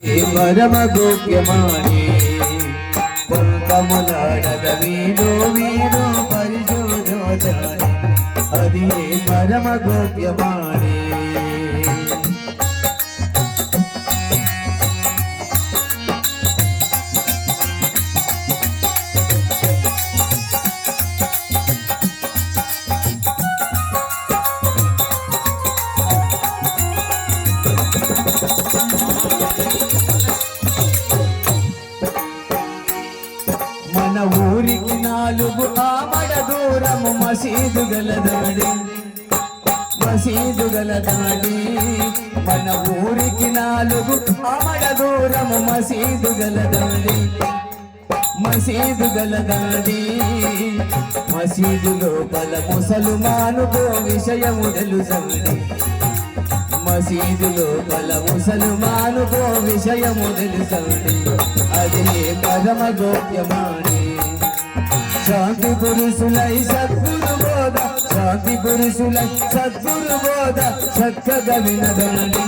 పరమ గోప్యమాని పంకములాడగ వీరు వీరు పరిశోధోచాని అది పరమ గోప్యమాని మన ఊరికి 4 ఆమడ దూరము మసీదు గలదాడి మన ఊరికి 4 ఆమడ దూరము మసీదు గలదాడి మసీదు లోపల ముసల్మానుకో విషయము తెలుసండి మసీదు లోపల ముసల్మానుకో విషయము తెలుసండి అది పరమ గోప్యమాని శాంతి పురుషులై సద్గురు బోధ చక్కగా వినదాడి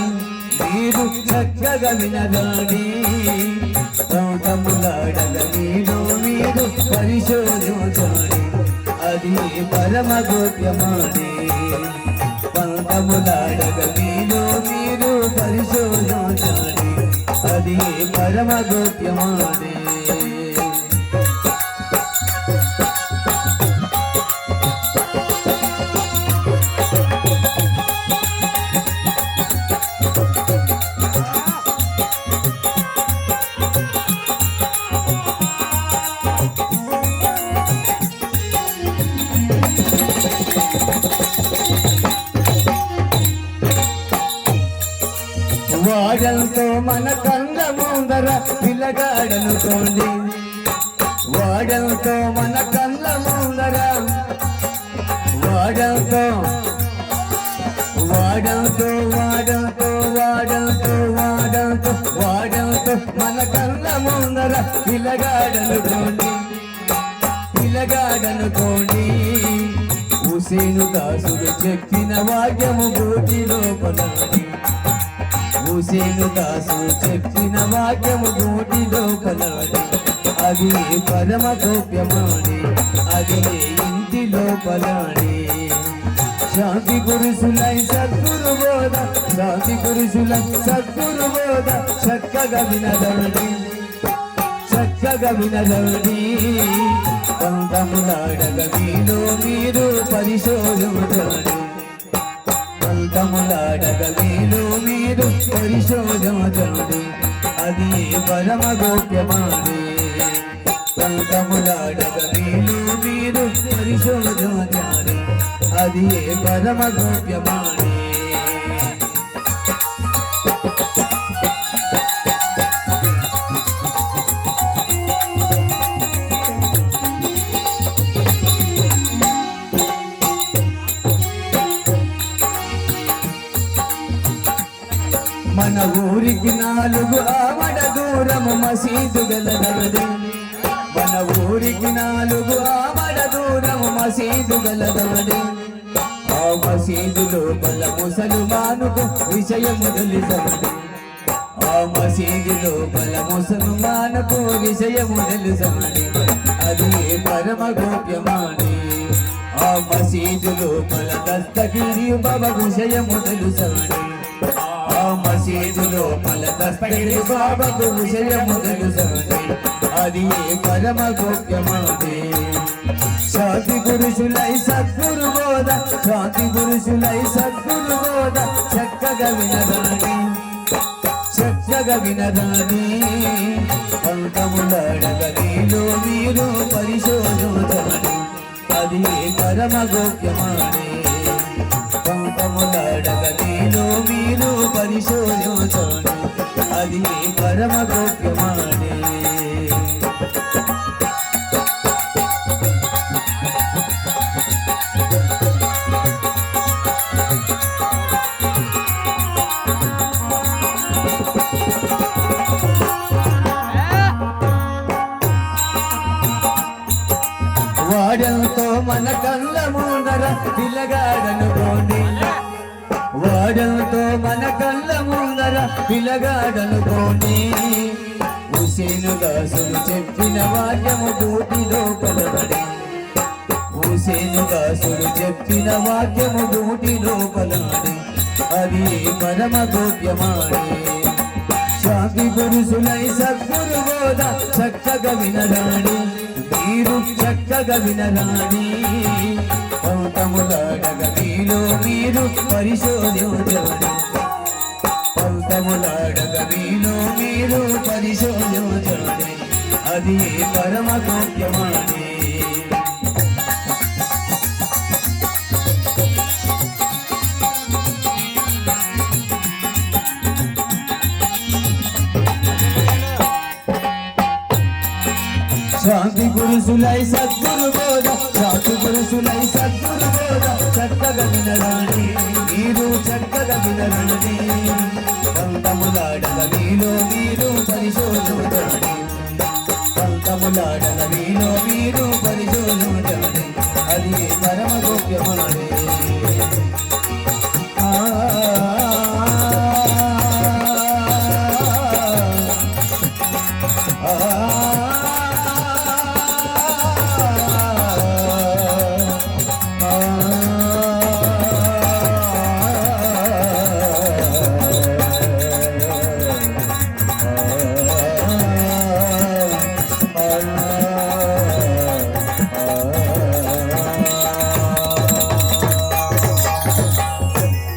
మీరు చక్కగా వినదాడి పంకములాడగ మీరు పరిశోధించాలి అది పరమ గోప్యమాని పంకములాడగ మీరు పరిశోధించాలి అది పరమ గోప్యమాని వాడంతో మన కళ్ళ ముందర పిల్లగాడనుకోండి వాడంతో మన కళ్ళ ముందర వాడంతో మన కళ్ళ ముందర పిల్లగాడనుకోండి హుసేను దాసుడు చెప్పిన వాక్యము గూటి లోపలని హుసేను దాసు చెప్పిన వాక్యము గూటి లోపలని అది పరమ గోప్యమాని అది ఇంటి లోపలని శాంతి పురుషులై సద్గురు బోధ చక్కగా వినదండి పంకములాడగ మీరు పరిశోధించాలి పంకములాడగ మీరు పరిశోధించాలి అది పరమ గోప్యమాని పంకములాడగ మీరు పరిశోధించాలి అది పరమ గోప్యమాని మన ఊరికి 4 ఆమడ దూరము మసీదు గలదాడి మన ఊరికి 4 ఆమడ దూరము మసీదు గలదాడి ఆ మసీదు లోపల ముసల్మానుకు విషయము తెలుసండి ఆ మసీదు లోపల ముసల్మానుకు విషయము తెలుసండి అది పరమ గోప్యమాని ఆ మసీదు లోపల దస్తగిరి బాబా విషయము తెలుసండి మసీదు లోపల దస్తగిరి బాబాకు విషయము తెలుసండి అది పరమ గోప్యమాని శాంతి పురుషులై సద్గురు బోధ చక్కగా వినదాని పంకములాడగ మీరు పరిశోధించాలి అది పరమ గోప్యమాని పంకములాడగ మీరు పరిశోధించాలి అది పరమ గోప్యమాని వాడంతో మన కళ్ళ ముందర పిల్లగాడనుకోండి వాడంతో మన కళ్ళ ముందర పిల్లగాడనుకోండి హుసేను దాసులు చెప్పిన వాక్యము గూటిలో పలబడి హుసేను దాసులు చెప్పిన వాక్యము గూటిలో పలబడి అది పరమ గోప్యమాడే శాంతి పురుషులై సద్గురు బోధ చక్కగా వినరాడి మీరు చక్కగా వినరాడి పంతములాడగ మీలో మీరు పరిశోధించండి పంతములాడగ మీలో మీరు పరిశోధించండి అది పరమ గోప్యమాడే శాంతి పురుషులై సద్గురు బోధ శాంతి పురుషులై సద్గురు బోధ చక్కగా వినరాని మీరు చక్కగా వినరాని పంతములాడల మీలో మీరు పరిశోధించండి పంతములాడల మీలో మీరు పరిశోధించండి అది పరమ గోప్యమాడే